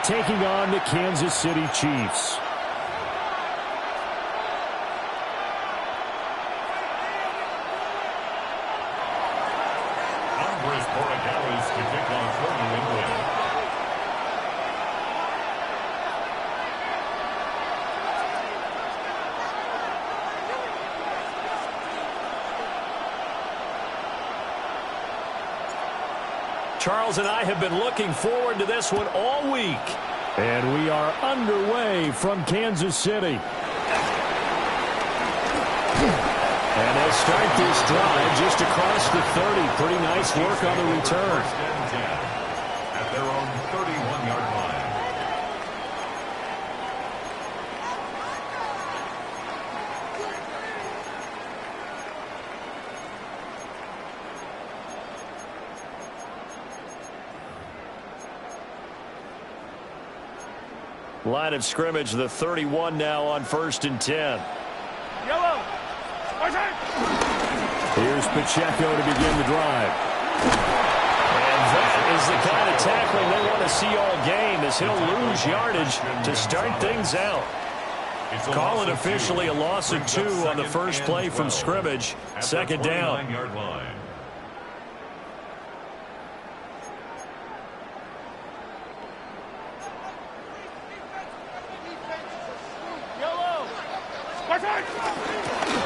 taking on the Kansas City Chiefs. Charles and I have been looking forward to this one all week. And we are underway from Kansas City. And they'll start this drive just across the 30. Pretty nice work on the return. At their own 31-yard line. Line of scrimmage, the 31 now on 1st and 10. Yellow. Here's Pacheco to begin the drive. And that is the kind of tackling they want to see all game, as he'll lose yardage to start things out. Call it officially a loss of 2 on the first play from scrimmage. Second down.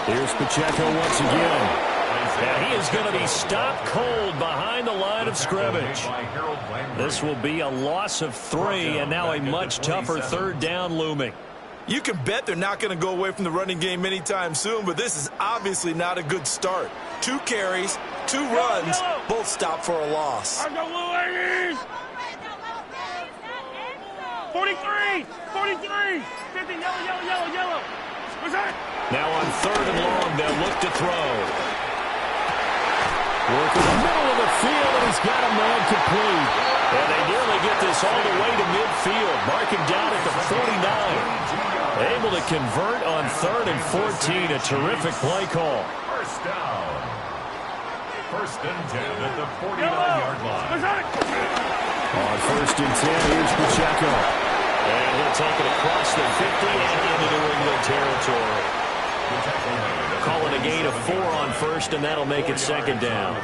Here's Pacheco once again. And he is going to be stopped cold behind the line of scrimmage. This will be a loss of 3, and now a much tougher 3rd down looming. You can bet they're not going to go away from the running game anytime soon, but this is obviously not a good start. 2 carries, 2 runs, both stopped for a loss. 43, 50, yellow. Now on 3rd and long, they'll look to throw. Work in the middle of the field, and he's got a man complete. And they nearly get this all the way to midfield. Mark him down at the 49. Able to convert on 3rd and 14. A terrific play call. First down. 1st and 10 at the 49-yard line. On 1st and 10, here's Pacheco. And he'll take it across the 50 and into New England territory. Calling a gain of 4 on 1st, and that'll make it 2nd down.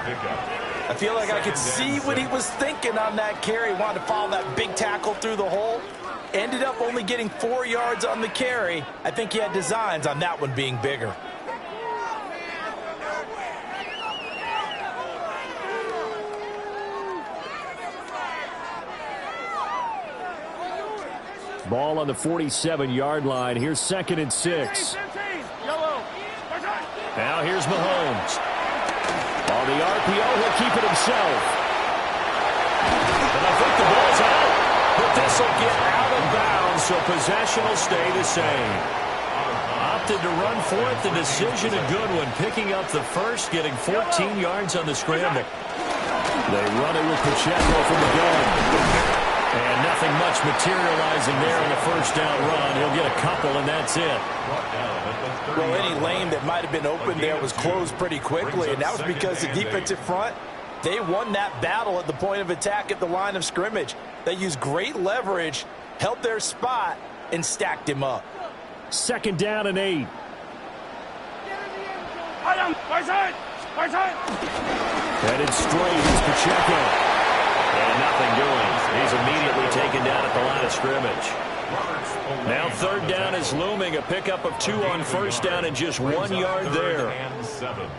I feel like I could see what he was thinking on that carry. Wanted to follow that big tackle through the hole. Ended up only getting 4 yards on the carry. I think he had designs on that one being bigger. Ball on the 47-yard line. Here's 2nd and 6. Now here's Mahomes. On the RPO, he'll keep it himself. And I think the ball's out. But this will get out of bounds, so possession will stay the same. Opted to run for it. The decision a good one. Picking up the first, getting 14 yards on the scramble. They run it with Pacheco from the gun. And nothing much materializing there in the 1st down run. He'll get a couple, and that's it. Well, any lane that might have been open there was closed pretty quickly, and that was because the defensive front, they won that battle at the point of attack at the line of scrimmage. They used great leverage, held their spot, and stacked him up. 2nd down and 8. Headed straight is Pacheco. And nothing doing. He's immediately taken down at the line of scrimmage. Now 3rd down is looming. A pickup of 2 on 1st down and just 1 yard there.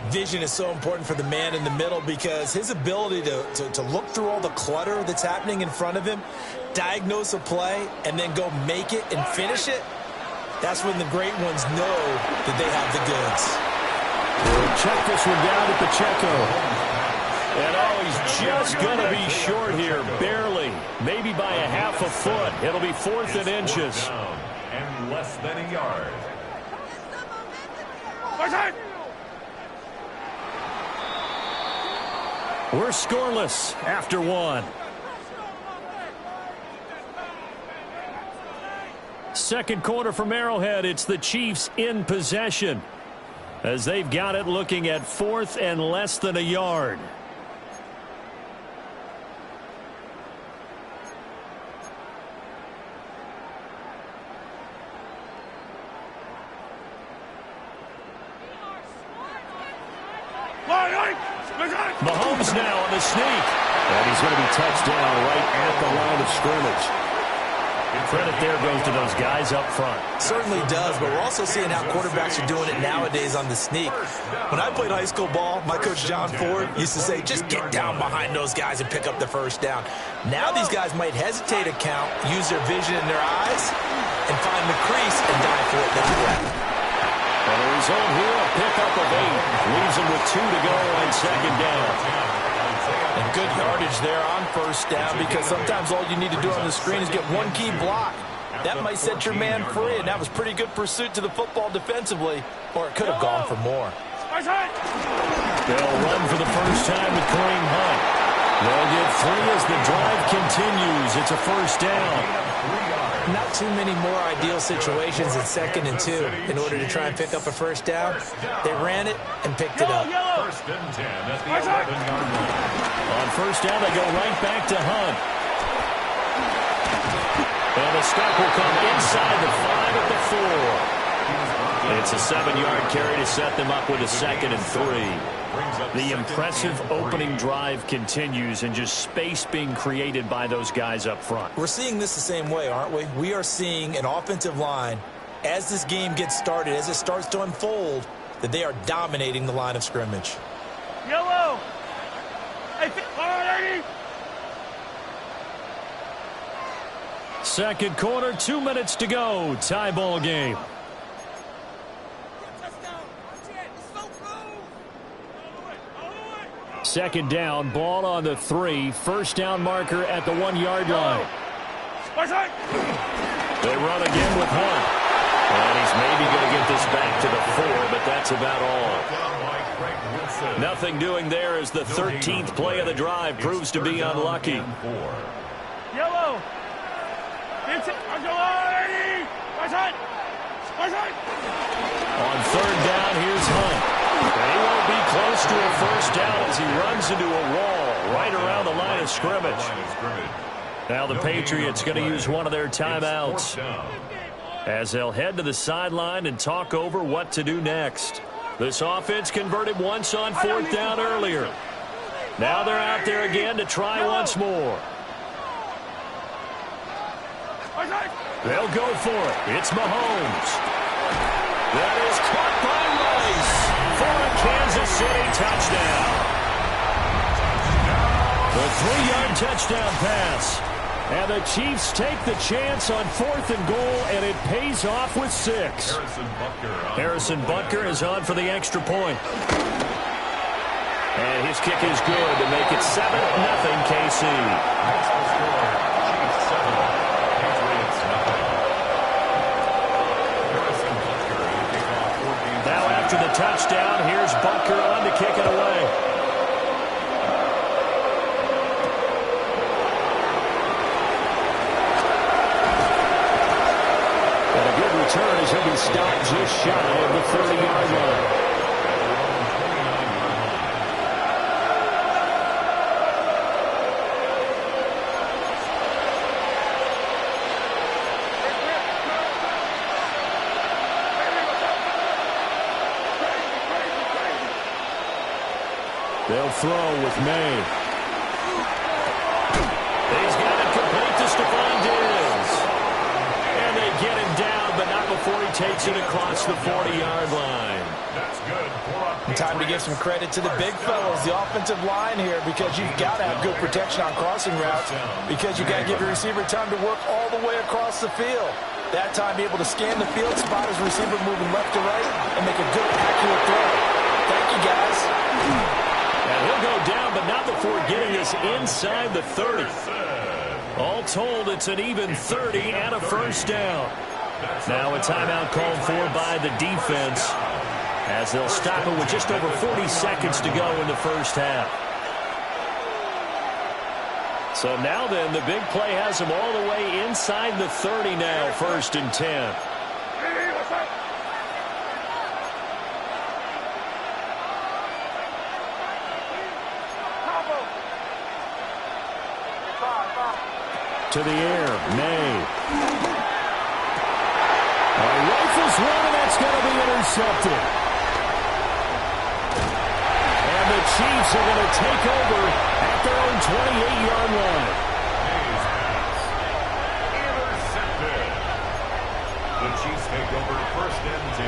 Vision is so important for the man in the middle because his ability to look through all the clutter that's happening in front of him, diagnose a play, and then go make it and finish it, that's when the great ones know that they have the goods. We'll check this one down to Pacheco. And he's just going to be short here, barely. Maybe by a half a foot. It'll be 4th and inches. And less than a yard. We're scoreless after 1. 2nd quarter from Arrowhead. It's the Chiefs in possession, as they've got it looking at 4th and less than a yard. Mahomes now on the sneak. And he's going to be touched down right at the line of scrimmage. Credit there goes to those guys up front. Certainly does, but we're also seeing how quarterbacks are doing it nowadays on the sneak. When I played high school ball, my coach John Ford used to say, just get down behind those guys and pick up the first down. Now these guys might hesitate to count, use their vision in their eyes, and find the crease and dive for it that way. And the result here, a pickup of 8. Leaves him with 2 to go on second down. And good yardage there on first down, because sometimes all you need to do on the screen is get one key block. That might set your man free, and that was pretty good pursuit to the football defensively, or it could have gone for more. They'll run for the first time with Kareem Hunt. They'll get 3 as the drive continues. It's a first down. Not too many more ideal situations in 2nd and 2 in order to try and pick up a first down. They ran it and picked it up. First and 10 at the 11-yard line. On first down, they go right back to Hunt. And the stop will come inside the 5 at the 4. It's a 7-yard carry to set them up with a 2nd and 3. The impressive opening drive continues, and just space being created by those guys up front. We're seeing this the same way, aren't we? We are seeing an offensive line, as this game gets started, as it starts to unfold, that they are dominating the line of scrimmage. Yellow. Hey, already. Second quarter, 2 minutes to go. Tie ball game. Second down, ball on the 3. First down marker at the 1-yard line. They run again with Hunt. And he's maybe going to get this back to the 4, but that's about all. Nothing doing there as the 13th play of the drive proves to be unlucky. Yellow. On third down, here's Hunt. And he won't be close to a first down as he runs into a wall right around the line of scrimmage. Now the Patriots going to use one of their timeouts as they'll head to the sideline and talk over what to do next. This offense converted once on fourth down earlier. Now they're out there again to try once more. They'll go for it. It's Mahomes. That is caught by Rice for a Kansas City touchdown. The 3-yard touchdown pass. And the Chiefs take the chance on 4th and goal, and it pays off with 6. Harrison Butker is on for the extra point. And his kick is good to make it 7-0 KC. After the touchdown, here's Butker on to kick it away. And a good return as he'll be stopped just shy of the 30-yard line. They'll throw with May. He's got it complete to Stephon Diggs. And they get him down, but not before he takes it across the 40-yard line. That's good. Time to give some credit to the big fellas, the offensive line here, because you've got to have good protection on crossing routes, because you've got to give your receiver time to work all the way across the field. That time, be able to scan the field, spot his receiver moving left to right, and make a good, accurate throw. Thank you, guys. And he'll go down, but not before getting this inside the 30. All told, it's an even 30 and a first down. Now a timeout called for by the defense as they'll stop it with just over 40 seconds to go in the first half. So now then, the big play has them all the way inside the 30 now, 1st and 10. To the air, May. Rifles one, and that's going to be intercepted. And the Chiefs are going to take over at their own 28-yard line. Hayes pass. Intercepted. The Chiefs take over 1st and 10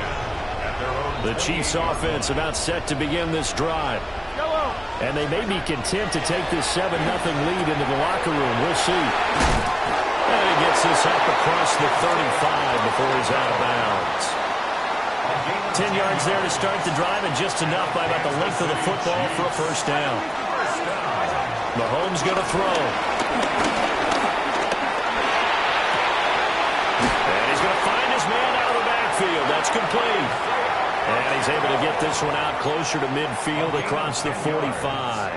at their own. The Chiefs offense about set to begin this drive. Yellow. And they may be content to take this 7-0 lead into the locker room. We'll see. And he gets this up across the 35 before he's out of bounds. 10 yards there to start the drive, and just enough by about the length of the football for a first down. Mahomes going to throw. And he's going to find his man out of the backfield. That's complete. And he's able to get this one out closer to midfield across the 45.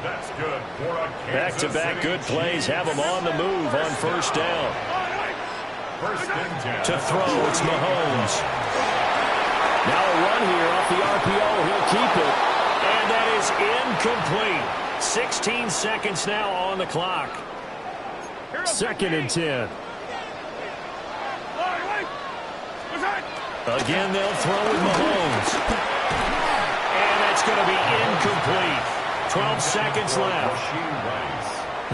That's good for a Back-to-back good plays have him on the move on first down. 1st and 10. To throw, it's Mahomes. Now a run here off the RPO. He'll keep it. And that is incomplete. 16 seconds now on the clock. 2nd and 10. Again, they'll throw with Mahomes. And that's going to be incomplete. 12 seconds left.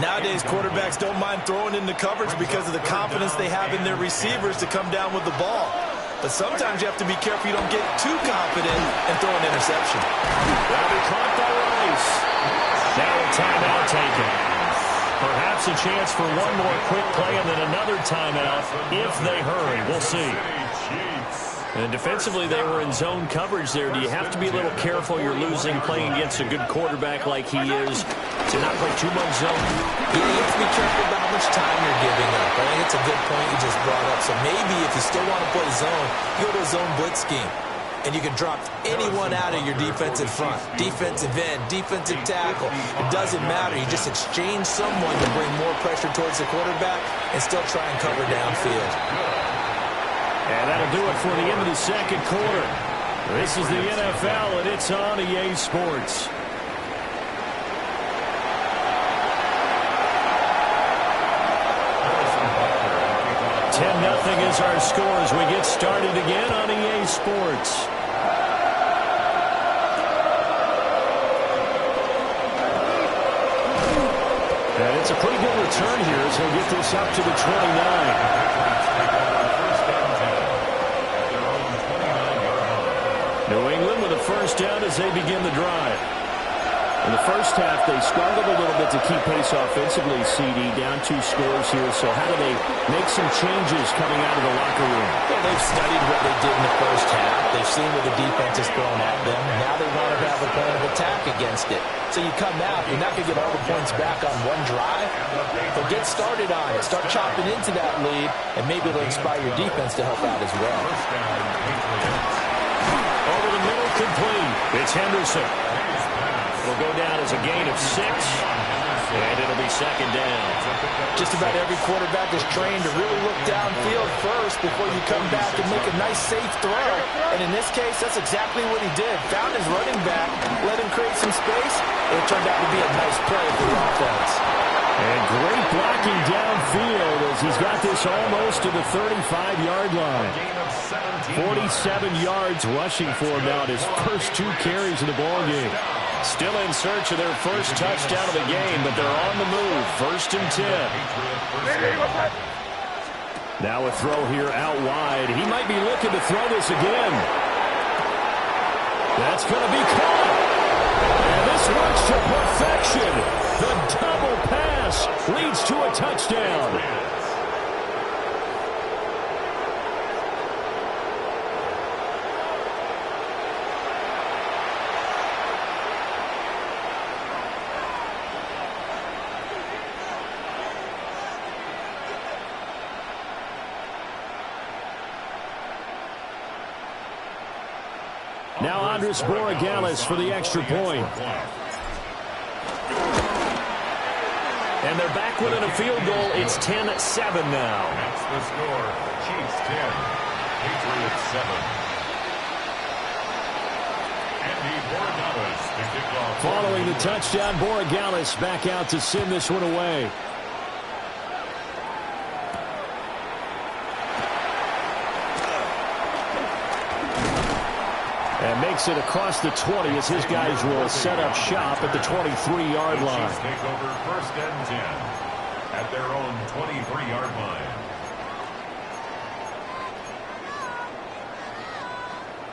Nowadays, quarterbacks don't mind throwing into coverage because of the confidence they have in their receivers to come down with the ball. But sometimes you have to be careful you don't get too confident and throw an interception. That'll be caught by Rice. Now a timeout taken. Perhaps a chance for one more quick play and then another timeout if they hurry. We'll see. And defensively, they were in zone coverage there. Do you have to be a little careful you're losing playing against a good quarterback like he is to not play too much zone? Yeah, you have to be careful about how much time you're giving up. I think it's a good point you just brought up. So maybe if you still want to play zone, you go to a zone blitz scheme. And you can drop anyone out of your defensive front. Defensive end, defensive tackle. It doesn't matter. You just exchange someone to bring more pressure towards the quarterback and still try and cover downfield. And that'll do it for the end of the second quarter. This is the NFL, and it's on EA Sports. Nothing is our score as we get started again on EA Sports. And it's a pretty good return here as he'll get this up to the 29. New England with a first down as they begin the drive. In the first half, they struggled a little bit to keep pace offensively, CD, down 2 scores here. So how do they make some changes coming out of the locker room? Well, they've studied what they did in the first half. They've seen what the defense is throwing at them. Now they want to have a plan of attack against it. So you come out, you're not going to get all the points back on one drive, but get started on it. Start chopping into that lead, and maybe it'll inspire your defense to help out as well. Over the middle, complete. It's Henderson. Will go down as a gain of 6, and it'll be second down. Just about every quarterback is trained to really look downfield first before you come back and make a nice, safe throw. And in this case, that's exactly what he did. Found his running back, let him create some space, and it turned out to be a nice play for the offense. And great blocking downfield as he's got this almost to the 35-yard line. 47 yards rushing for him now at his first 2 carries of the ballgame. Still in search of their first touchdown of the game, but they're on the move. 1st and 10. Now a throw here out wide. He might be looking to throw this again. That's going to be caught. And this works to perfection. The double pass leads to a touchdown. Now Andres Borregales for the extra point. And they're back within a field goal. It's 10-7 now. That's the score. Chiefs 10, Patriots 7. Andy Borregales to kick off. Following the touchdown, Borregales back out to send this one away. And And makes it across the 20 as his guys will set up shop at the 23-yard line. Chiefs take over 1st and 10 at their own 23-yard line.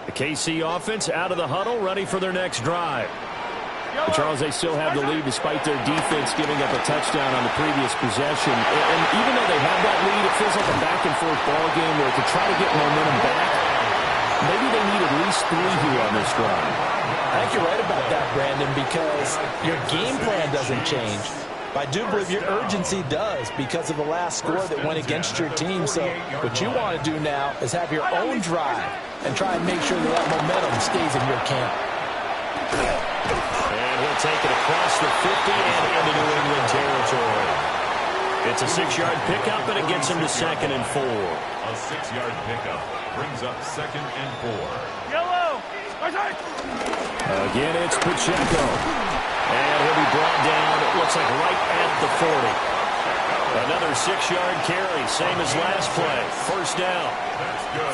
The KC offense out of the huddle, ready for their next drive. And Charles, they still have the lead despite their defense giving up a touchdown on the previous possession. And even though they have that lead, it feels like a back-and-forth ball game where to try to get momentum back, maybe they need at least 3 here on this drive. I think you're right about that, Brandon, because your game plan doesn't change. I do believe your urgency does because of the last score that went against your team. So what you want to do now is have your own drive and try and make sure that momentum stays in your camp. And he'll take it across the 50 and into New England territory. It's a 6-yard pickup, and it gets him to 2nd and 4. A 6-yard pickup brings up 2nd and 4. Yellow. Again, it's Pacheco. And he'll be brought down, it looks like right at the 40. Another 6-yard carry, same as last play. 1st down.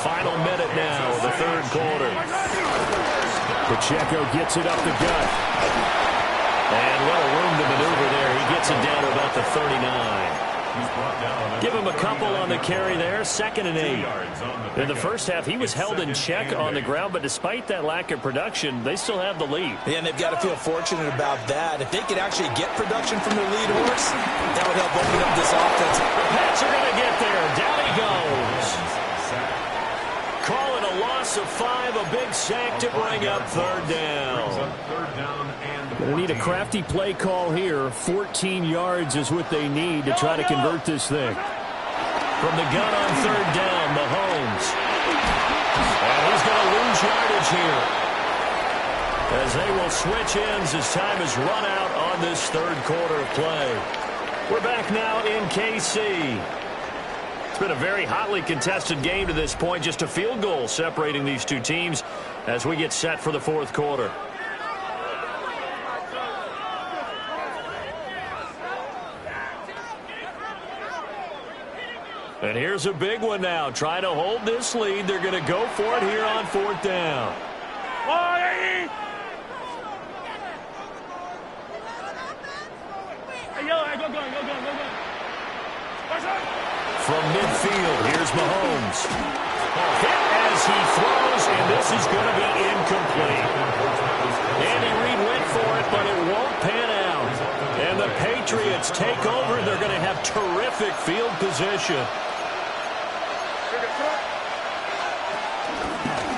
Final minute now of the 3rd quarter. Pacheco gets it up the gut. And little room to maneuver there. He gets it down to about the 39. Give him a couple on the carry there. 2nd and 8. In the first half, he was held in check on the ground, but despite that lack of production, they still have the lead. Yeah, and they've got to feel fortunate about that. If they could actually get production from their lead horse, that would help open up this offense. The Pats are going to get there. Down he goes. Call it a loss of 5, a big sack to bring up 3rd down. Going to need a crafty play call here. 14 yards is what they need to try to convert this thing. From the gun on 3rd down, Mahomes. And he's going to lose yardage here, as they will switch ends as time is run out on this 3rd quarter of play. We're back now in KC. It's been a very hotly contested game to this point. Just a field goal separating these two teams as we get set for the 4th quarter. And here's a big one now. Trying to hold this lead. They're going to go for it here on 4th down. From midfield, here's Mahomes. Hit as he throws, and this is going to be incomplete. Andy Reid went for it, but it won't pan out. And the Patriots take over. They're going to have terrific field position.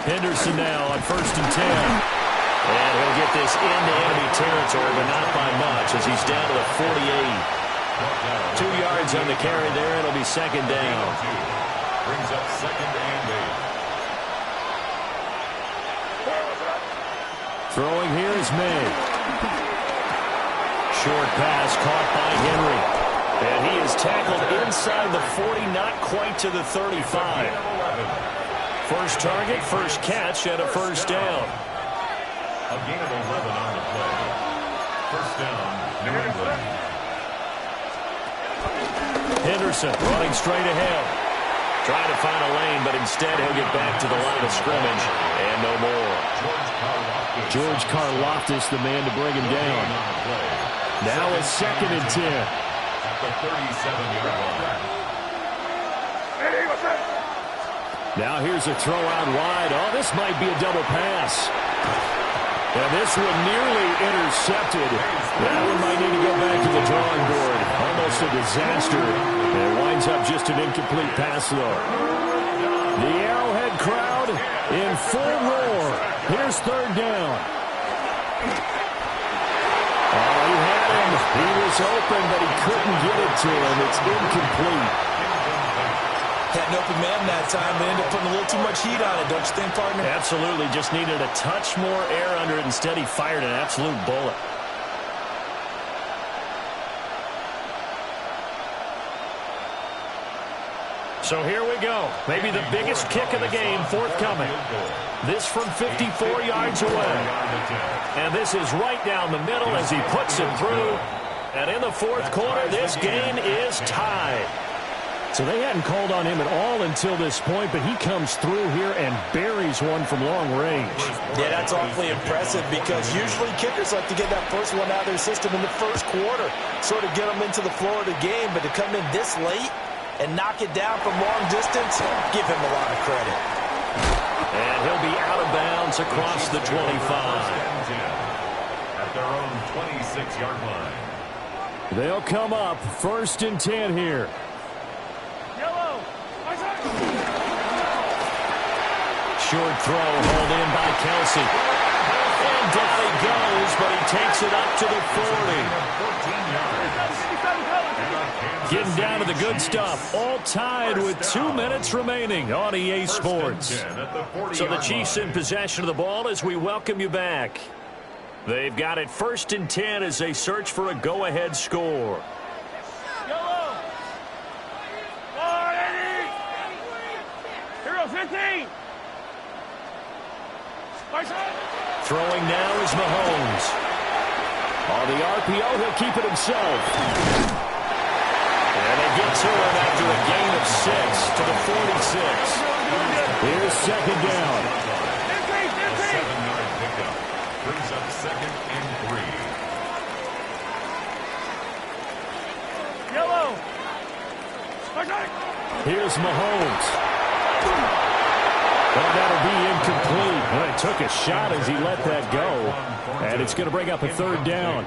Henderson now on 1st and 10. And he'll get this into enemy territory, but not by much as he's down to the 48. 2 yards on the carry there. It'll be 2nd down. Brings up 2nd and 8. Throwing here is May. Short pass caught by Henry. And he is tackled inside the 40, not quite to the 35. First target, first catch, and a 1st down. A gain of 11 on the play. 1st down, New England. Henderson running straight ahead. Trying to find a lane, but instead he'll get back to the line of scrimmage. And no more. George Karlaftis, the man to bring him down. Now it's 2nd and 10. At the 37-yard line. Now here's a throw out wide. Oh, this might be a double pass. And this one nearly intercepted. That one might need to go back to the drawing board. Almost a disaster. And it winds up just an incomplete pass, though. The Arrowhead crowd in full roar. Here's 3rd down. Oh, he had him. He was open, but he couldn't get it to him. It's incomplete. Had an open man that time, but ended up putting a little too much heat on it, don't you think, partner? Absolutely. Just needed a touch more air under it. Instead, he fired an absolute bullet. So here we go. Maybe the biggest kick of the game forthcoming. This from 54 yards away. And this is right down the middle as he puts it through. And in the 4th quarter, this game is tied. So they hadn't called on him at all until this point, but he comes through here and buries one from long range. Yeah, that's awfully impressive because usually kickers like to get that first one out of their system in the first quarter, sort of get them into the flow of the game, but to come in this late and knock it down from long distance, give him a lot of credit. And he'll be out of bounds across the 25. At their own 26-yard line. They'll come up 1st and 10 here. Short throw hauled in by Kelsey. And down he goes, but he takes it up to the 40. Getting down to the good stuff. All tied with 2 minutes remaining on EA Sports. So the Chiefs in possession of the ball as we welcome you back. They've got it 1st and 10 as they search for a go-ahead score. Yellow. 15. Throwing now is Mahomes. On the RPO, he'll keep it himself. And they get to him after a gain of 6 to the 46. Here's 2nd down. 7-yard pickup. Brings up 2nd and 3. Yellow. Here's Mahomes. Well, that'll be incomplete. Well, he took a shot as he let that go. And it's going to bring up a 3rd down.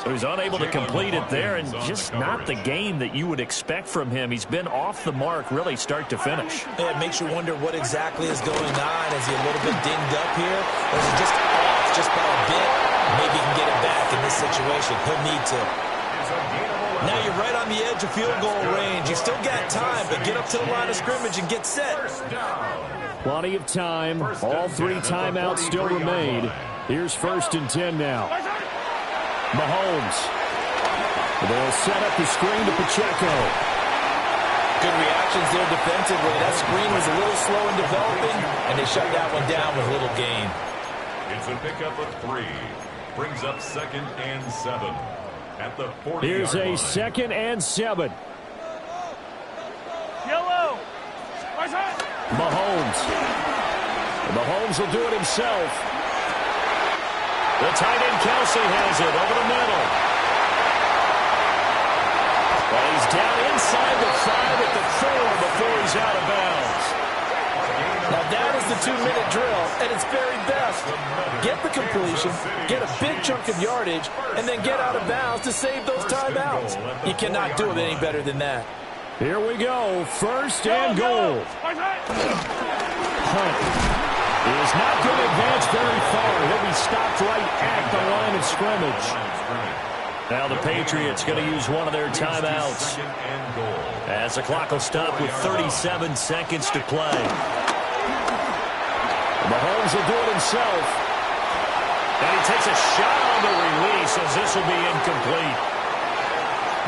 So he's unable to complete it there, and just not the game that you would expect from him. He's been off the mark really start to finish. Yeah, it makes you wonder what exactly is going on. Is he a little bit dinged up here? Or is he just off just by a bit? Maybe he can get it back in this situation. He'll need to. Now you're right on the edge of field goal range. You still got time, but get up to the line of scrimmage and get set. Plenty of time. All 3 timeouts still remain. Here's 1st and 10 now. Mahomes. They'll set up the screen to Pacheco. Good reactions there defensively. That screen was a little slow in developing, and they shut that one down with little gain. It's a pickup of 3. Brings up 2nd and 7. At the 40-yard Here's a line. 2nd and 7. Yellow. Mahomes. Mahomes will do it himself. The tight end Kelsey has it over the middle. Well, he's down inside the 5 at the 4 before he's out of bounds. Now that is the 2-minute drill at its very best. Get the completion, get a big chunk of yardage, and then get out of bounds to save those timeouts. You cannot do it any better than that. Here we go. 1st and goal. Hunt is not going to advance very far. He'll be stopped right at the line of scrimmage. Now the Patriots going to use one of their timeouts as the clock will stop with 37 seconds to play. Mahomes will do it himself. And he takes a shot on the release as this will be incomplete.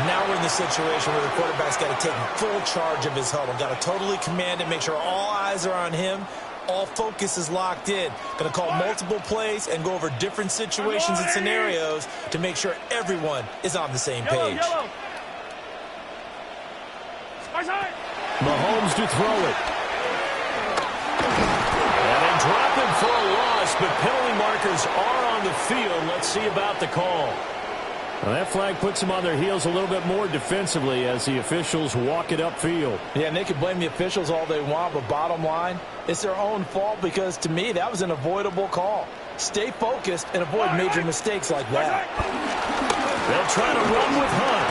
Now we're in the situation where the quarterback's got to take full charge of his huddle. Got to totally command it, make sure all eyes are on him. All focus is locked in. Going to call multiple plays and go over different situations and scenarios to make sure everyone is on the same page. Mahomes to throw it. And they drop him for a loss, but penalty markers are on the field. Let's see about the call. Well, that flag puts them on their heels a little bit more defensively as the officials walk it upfield. Yeah, and they can blame the officials all they want, but bottom line, it's their own fault because, to me, that was an avoidable call. Stay focused and avoid major mistakes like that. They'll try to run with Hunt.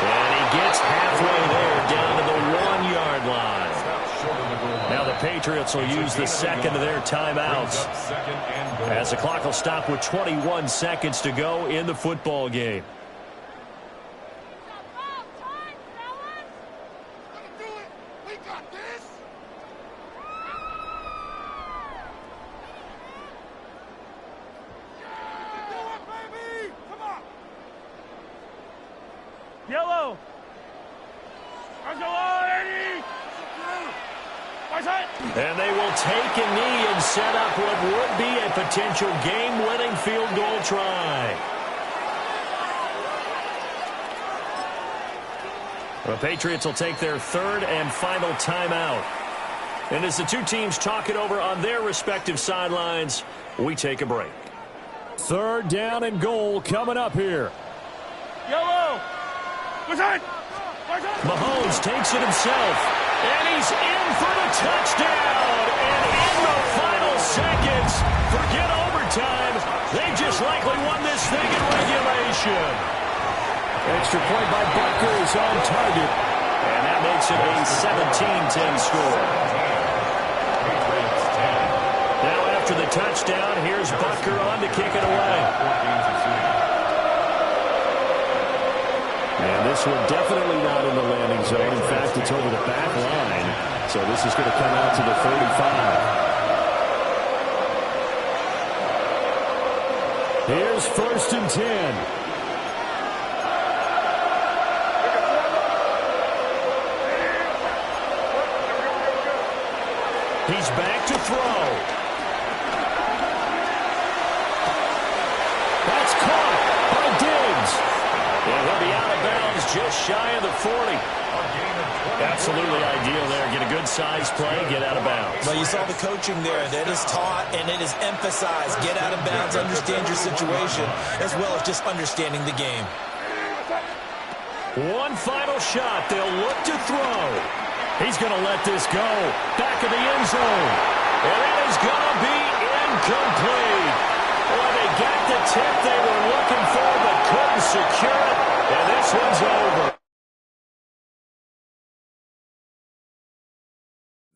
And he gets halfway there down to the 1-yard line. Now the Patriots will use the 2nd of their timeouts as the clock will stop with 21 seconds to go in the football game. Yellow. And they will take a knee and set up what would be a potential game-winning field goal try. The Patriots will take their third and final timeout. And as the two teams talk it over on their respective sidelines, we take a break. Third down and goal coming up here. Yellow. Mahomes takes it himself, and he's in for the touchdown. And in the final seconds, forget overtime, they just likely won this thing in regulation. Extra point by Butker is on target. And that makes it a 17-10 score. Now after the touchdown, here's Butker on to kick it away. And this one definitely not in the landing zone. In fact, it's over the back line. So this is going to come out to the 35. Here's 1st and 10. He's back to throw. That's caught by Diggs. And he'll be out of bounds just shy of the 40. Absolutely ideal there. Get a good size play, get out of bounds. Well, you saw the coaching there. That is taught and it is emphasized. Get out of bounds, understand your situation, as well as just understanding the game. One final shot. They'll look to throw. He's going to let this go. Back of the end zone. And it is going to be incomplete. Well, they got the tip they were looking for, but couldn't secure it. And this one's over.